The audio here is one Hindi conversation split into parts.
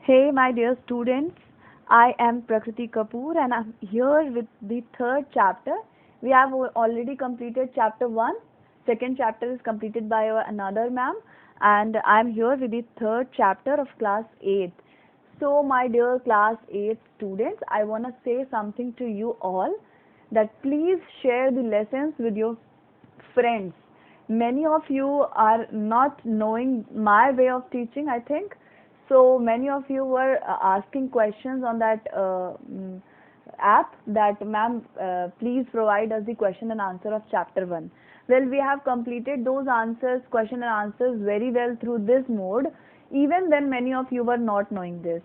Hey, my dear students, I am Prakriti Kapoor and I'm here with the third chapter. We have already completed chapter 1. Second chapter is completed by another ma'am, and I'm here with the third chapter of class 8. So, my dear class 8 students, I want to say something to you all that please share the lessons with your friends. Many of you are not knowing my way of teaching, I think. So many of you were asking questions on that app that ma'am, please provide us the question and answer of chapter 1. Well, we have completed those answers, question and answers very well through this mode. Even then many of you were not knowing this.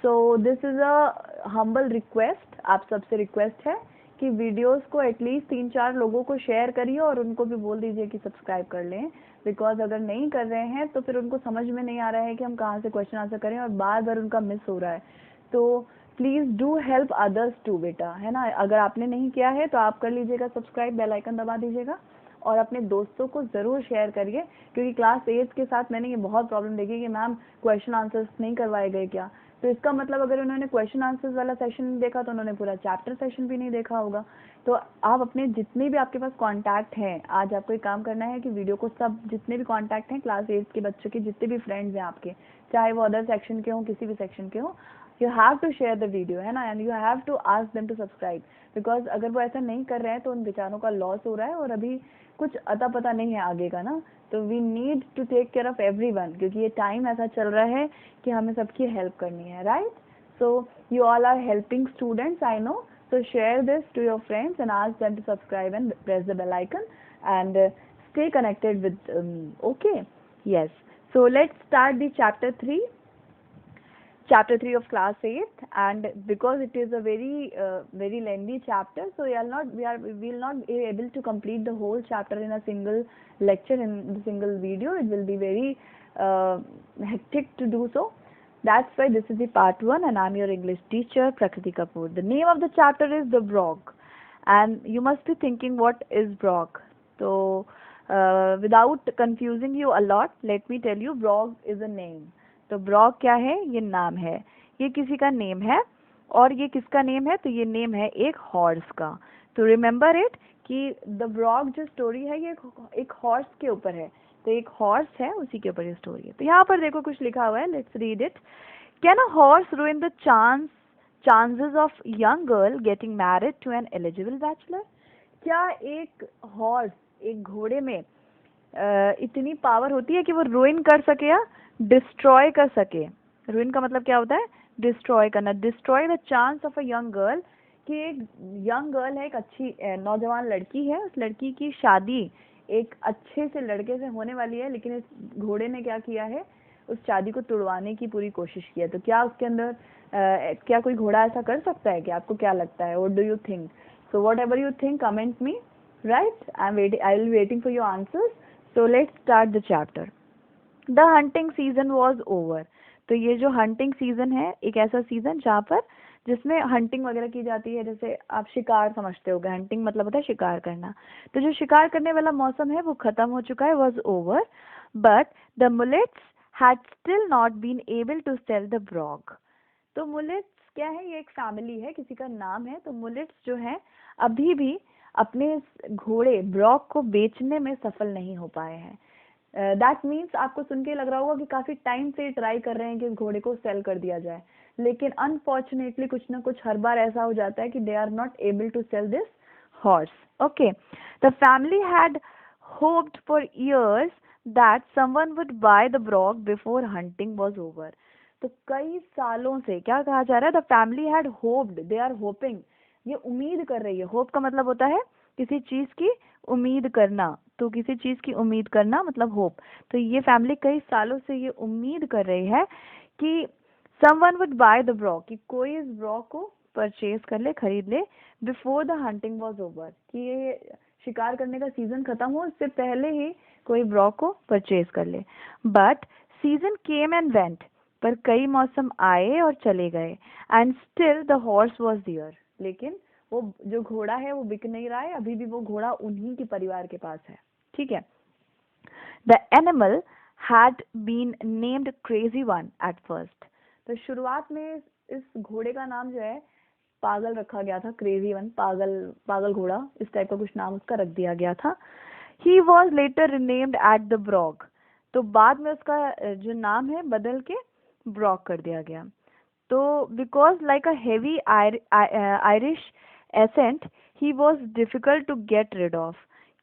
So this is a humble request, आप सबसे रिक्वेस्ट है कि वीडियोस को एटलीस्ट 3-4 लोगों को शेयर करिए और उनको भी बोल दीजिए कि सब्सक्राइब कर लें, बिकॉज अगर नहीं कर रहे हैं तो फिर उनको समझ में नहीं आ रहा है कि हम कहाँ से क्वेश्चन आंसर करें और बार बार उनका मिस हो रहा है. तो please do help others to बेटा, है ना. अगर आपने नहीं किया है तो आप कर लीजिएगा सब्सक्राइब, बेल आइकन दबा दीजिएगा और अपने दोस्तों को ज़रूर शेयर करिए, क्योंकि क्लास 8 के साथ मैंने ये बहुत प्रॉब्लम देखी कि मैम क्वेश्चन आंसर्स नहीं करवाए गए क्या. तो इसका मतलब अगर उन्होंने क्वेश्चन आंसर्स वाला सेशन नहीं देखा तो उन्होंने पूरा चैप्टर सेशन भी नहीं देखा होगा. तो आप अपने जितने भी आपके पास कांटेक्ट हैं, आज आपको एक काम करना है कि वीडियो को सब जितने भी कांटेक्ट हैं क्लास 8 के बच्चों के, जितने भी फ्रेंड्स हैं आपके, चाहे वो अदर सेक्शन के हों, किसी भी सेक्शन के हों, you have to share the video, है ना. And you have to ask them to subscribe, because अगर वो ऐसा नहीं कर रहे हैं तो उन बेचारों का लॉस हो रहा है और अभी कुछ अता पता नहीं है आगे का ना. तो we need to take care of everyone, क्योंकि ये टाइम ऐसा चल रहा है कि हमें सबकी हेल्प करनी है, right. So you all are helping students, I know. So share this to your friends and ask them to subscribe and press the bell icon and stay connected with okay. Yes, so let's start the chapter 3 of class 8, and because it is a very lengthy chapter, so we will not be able to complete the whole chapter in a single lecture, in the single video. It will be very hectic to do so. That's why this is the part 1, and I'm your English teacher Prakriti Kapoor. The name of the chapter is the Brog, and you must be thinking, what is Brog? So without confusing you a lot, let me tell you, Brog is a name. तो ब्रॉग क्या है? ये नाम है, ये किसी का नेम है. और ये किसका नेम है? तो ये नेम है एक हॉर्स का. तो रिमेंबर इट कि द ब्रॉग जो स्टोरी है ये एक हॉर्स के ऊपर है. तो एक हॉर्स है, उसी के ऊपर ये स्टोरी है. तो यहाँ पर देखो कुछ लिखा हुआ है, let's read it. Can a horse ruin the chances of young girl getting married to an eligible bachelor? क्या एक हॉर्स, एक घोड़े में इतनी पावर होती है कि वो रुइन कर सके या डिस्ट्रॉय कर सके? रुइन का मतलब क्या होता है? डिस्ट्रॉय करना. Destroy the chance of a young girl, कि एक यंग गर्ल है, एक अच्छी नौजवान लड़की है, उस लड़की की शादी एक अच्छे से लड़के से होने वाली है, लेकिन इस घोड़े ने क्या किया है? उस शादी को तुड़वाने की पूरी कोशिश की है. तो क्या उसके अंदर क्या कोई घोड़ा ऐसा कर सकता है? कि आपको क्या लगता है? What do you think? So what ever you think, comment me, right. I will be waiting for your answers. So let's start the chapter. The hunting season was over. तो ये जो हंटिंग सीजन है, एक ऐसा सीजन जहाँ पर जिसमें हंटिंग वगैरह की जाती है, जैसे आप शिकार समझते होगे. हंटिंग मतलब होता है शिकार करना. तो जो शिकार करने वाला मौसम है वो खत्म हो चुका है, was over. But the Mullets had still not been able to sell the Brogue. तो मुलेट्स क्या है? ये एक फैमिली है, किसी का नाम है. तो मुलेट्स जो है अभी भी अपने घोड़े ब्रॉग को बेचने में सफल नहीं हो पाए हैं. दैट मीन्स आपको सुन के लग रहा होगा कि काफ़ी टाइम से ट्राई कर रहे हैं कि इस घोड़े को सेल कर दिया जाए, लेकिन अनफॉर्चुनेटली कुछ ना कुछ हर बार ऐसा हो जाता है कि they are not able to sell this horse. Okay. The family had hoped for years that someone would buy the Brogue before hunting was over. तो कई सालों से क्या कहा जा रहा है? The family had hoped, they are hoping. ये उम्मीद कर रही है. होप का मतलब होता है किसी चीज़ की उम्मीद करना. तो किसी चीज़ की उम्मीद करना मतलब होप. तो ये फैमिली कई सालों से ये उम्मीद कर रही है कि समवन वुड बाय द ब्रॉग, कि कोई इस ब्रॉग को परचेज कर ले, खरीद ले, before the hunting was over, कि ये शिकार करने का सीजन खत्म हो, इससे पहले ही कोई ब्रॉग को परचेज कर ले. But season came and went. पर कई मौसम आए और चले गए. And still the horse was there. लेकिन वो जो घोड़ा है वो बिक नहीं रहा है, अभी भी वो घोड़ा उन्हीं के परिवार के पास है. ठीक है. The animal had been named crazy one at first. तो शुरुआत में इस घोड़े का नाम जो है पागल रखा गया था, क्रेजी वन, पागल घोड़ा, इस टाइप का कुछ नाम उसका रख दिया गया था। He was later renamed at the Brogue, तो बाद में उसका जो नाम है बदल के ब्रॉग कर दिया गया। तो because like a heavy Irish accent he was difficult to get rid of,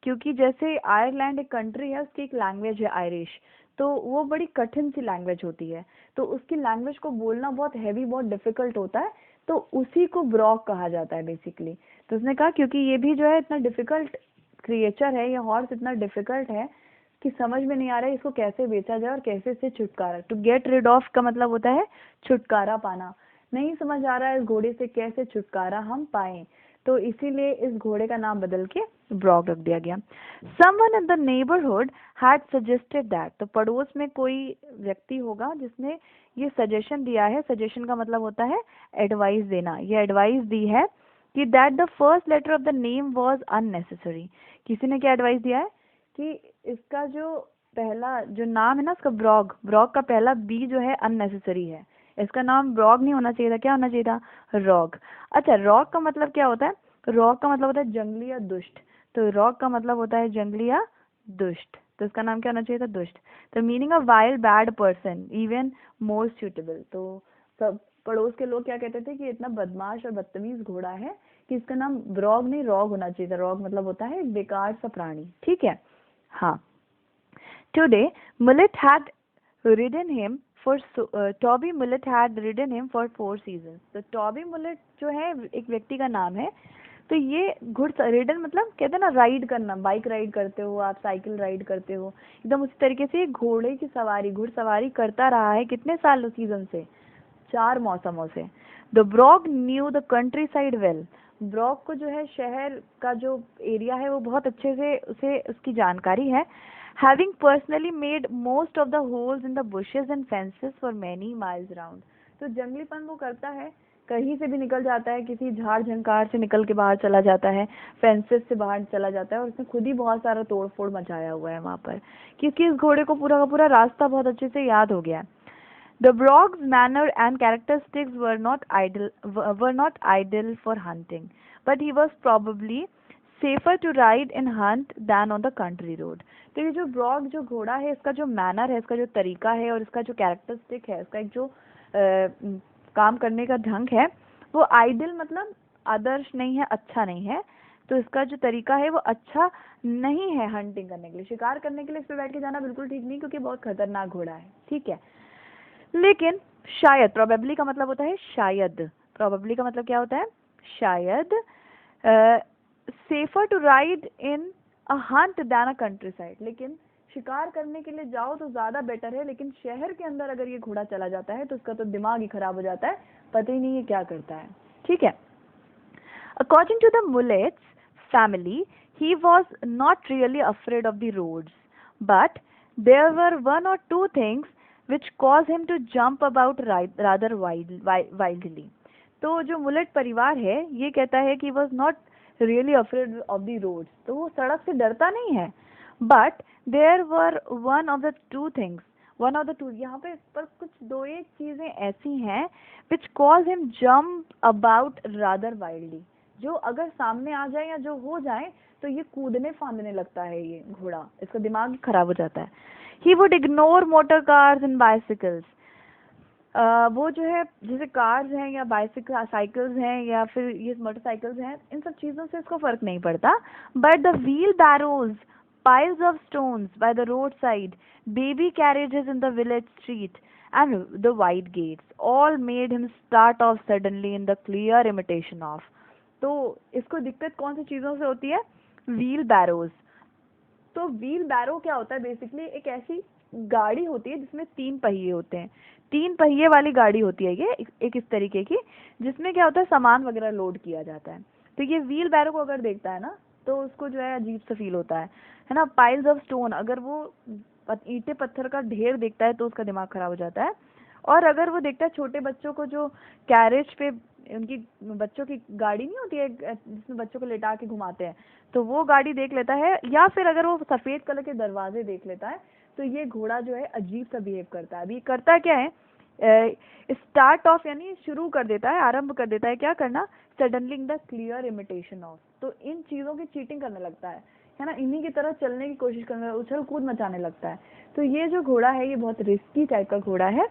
क्योंकि जैसे आयरलैंड एक कंट्री है, उसकी एक लैंग्वेज है आयरिश, तो वो बड़ी कठिन सी लैंग्वेज होती है, तो उसकी लैंग्वेज को बोलना बहुत हैवी, बहुत डिफिकल्ट होता है, तो उसी को ब्रॉग कहा जाता है बेसिकली। तो उसने कहा क्योंकि ये भी जो है इतना डिफिकल्ट क्रिएचर है, ये हॉर्स इतना डिफिकल्ट है कि समझ में नहीं आ रहा है इसको कैसे बेचा जाए और कैसे इससे छुटकारा, टू गेट रिड ऑफ का मतलब होता है छुटकारा पाना, नहीं समझ आ रहा है इस घोड़े से कैसे छुटकारा हम पाएं, तो इसीलिए इस घोड़े का नाम बदल के ब्रॉग रख दिया गया। Someone in the neighbourhood had suggested that, तो पड़ोस में कोई व्यक्ति होगा जिसने ये सजेशन दिया है, सजेशन का मतलब होता है एडवाइस देना, ये एडवाइस दी है कि that the first letter of the name was unnecessary. किसी ने क्या एडवाइस दिया है कि इसका जो पहला जो नाम है ना इसका ब्रॉग, ब्रॉग का पहला बी जो है अननेसेसरी है, इसका नाम ब्रॉग नहीं होना चाहिए था, क्या होना चाहिए था, रॉग। अच्छा, रॉग का मतलब क्या होता है, रॉग का मतलब होता है जंगली या दुष्ट, तो रॉग का मतलब होता है जंगली या दुष्ट, तो इसका नाम क्या होना चाहिए था, दुष्ट। तो meaning a wild bad person even more suitable, तो सब पड़ोस के लोग क्या कहते थे कि इतना बदमाश और बदतमीज घोड़ा है कि इसका नाम ब्रॉग नहीं रॉग होना चाहिए था, रॉग मतलब होता है बेकार सा प्राणी, ठीक है। हाँ, today mullet had ridden him for Toby mullet had ridden him for 4 seasons, तो टॉबी मुलेट जो है एक व्यक्ति का नाम है, तो ये रिडन मतलब कहते हैं ना राइड करना, बाइक राइड करते हो आप, साइकिल राइड करते हो, एकदम उसी तरीके से घोड़े की सवारी, घुड़सवारी करता रहा है कितने साल, सीजन से 4 मौसमों से। The Brogue knew the countryside well, Brogue को जो है शहर का जो एरिया है वो बहुत अच्छे से उसे उसकी जानकारी है। Having personally made most of the holes in the bushes and fences for many miles round, तो जंगलीपन वो करता है, कहीं से भी निकल जाता है, किसी झाड़ झंकार से निकल के बाहर चला जाता है, फेंसेस से बाहर चला जाता है, और उसने खुद ही बहुत सारा तोड़ फोड़ मचाया हुआ है वहाँ पर, क्योंकि इस घोड़े को पूरा का पूरा रास्ता बहुत अच्छे से याद हो गया है। The Brog's manner and characteristics were not ideal for hunting, but he was probably safer to ride in hunt than on the country road. तो ये जो ब्रॉग जो घोड़ा है, इसका जो मैनर है, इसका जो तरीका है और इसका जो कैरेक्टरिस्टिक है, इसका एक जो काम करने का ढंग है, वो आइडियल मतलब आदर्श नहीं है, अच्छा नहीं है, तो इसका जो तरीका है वो अच्छा नहीं है हंटिंग करने के लिए, शिकार करने के लिए इस पे बैठ के जाना बिल्कुल ठीक नहीं, क्योंकि बहुत खतरनाक घोड़ा है, ठीक है। लेकिन शायद, प्रोबेबली का मतलब होता है शायद, प्रोबेबली का मतलब क्या होता है, शायद, safer to ride in a hunt than a countryside, लेकिन शिकार करने के लिए जाओ तो ज्यादा बेटर है, लेकिन शहर के अंदर अगर ये घोड़ा चला जाता है तो उसका तो दिमाग ही खराब हो जाता है, पता ही नहीं है क्या करता है, ठीक है। According to the Mullet's family, he was not really afraid of the roads, but there were one or two things which caused him to jump about rather wildly. तो जो मुलेट परिवार है ये कहता है कि was not really afraid of the roads, तो वो सड़क से डरता नहीं है, but there were one of the two things, यहाँ पर कुछ दो एक चीजें ऐसी हैं which caused him jump about rather wildly, जो अगर सामने आ जाए या जो हो जाए तो ये कूदने फांदने लगता है, ये घोड़ा, इसका दिमाग खराब हो जाता है। He would ignore motor cars and bicycles, वो जो है जैसे कार्स हैं या बाइसिकल साइकिल्स हैं या फिर ये मोटरसाइकिल्स हैं, इन सब चीज़ों से इसको फर्क नहीं पड़ता, but the wheel barrows, piles of stones by the roadside, baby carriages in the village street, and the wide gates all made him start off suddenly in the clear imitation of. तो इसको दिक्कत कौन सी चीज़ों से होती है, व्हील बैरोज। तो व्हील बैरो क्या होता है, बेसिकली एक ऐसी गाड़ी होती है जिसमें 3 पहिए होते हैं, 3 पहिए वाली गाड़ी होती है ये एक इस तरीके की, जिसमें क्या होता है सामान वगैरह लोड किया जाता है। तो ये व्हील बैरो को अगर देखता है ना तो उसको जो है अजीब सा फील होता है ना। पाइल्स ऑफ स्टोन, अगर वो ईंटे पत्थर का ढेर देखता है तो उसका दिमाग खराब हो जाता है, और अगर वो देखता है छोटे बच्चों को जो कैरेज पे, उनकी बच्चों की गाड़ी नहीं होती है जिसमें बच्चों को लेटा के घुमाते हैं, तो वो गाड़ी देख लेता है, या फिर अगर वो सफेद कलर के दरवाजे देख लेता है, तो ये घोड़ा जो है अजीब सा बिहेव करता है। अभी करता क्या है, स्टार्ट ऑफ यानी शुरू कर देता है, आरंभ कर देता है क्या करना, suddenly the clear imitation of, तो इन चीज़ों की चीटिंग करने लगता है ना, इन्हीं की तरह चलने की कोशिश करने, उछल कूद मचाने लगता है। तो ये जो घोड़ा है ये बहुत रिस्की टाइप का घोड़ा है,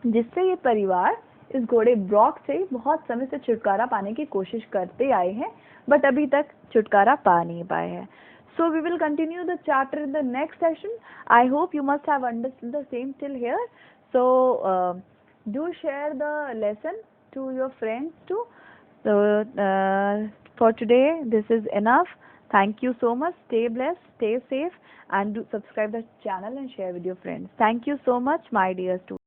जिससे ये परिवार इस घोड़े ब्रॉक से बहुत समय से छुटकारा पाने की कोशिश करते आए हैं, बट अभी तक छुटकारा पा नहीं पाए हैं। So we will continue the chapter in the next session. I hope you must have understood the same till here. So do share the lesson to your friends too. So for today this is enough. Thank you so much. Stay blessed, stay safe, and do subscribe the channel and share with your friends. Thank you so much, my dear students.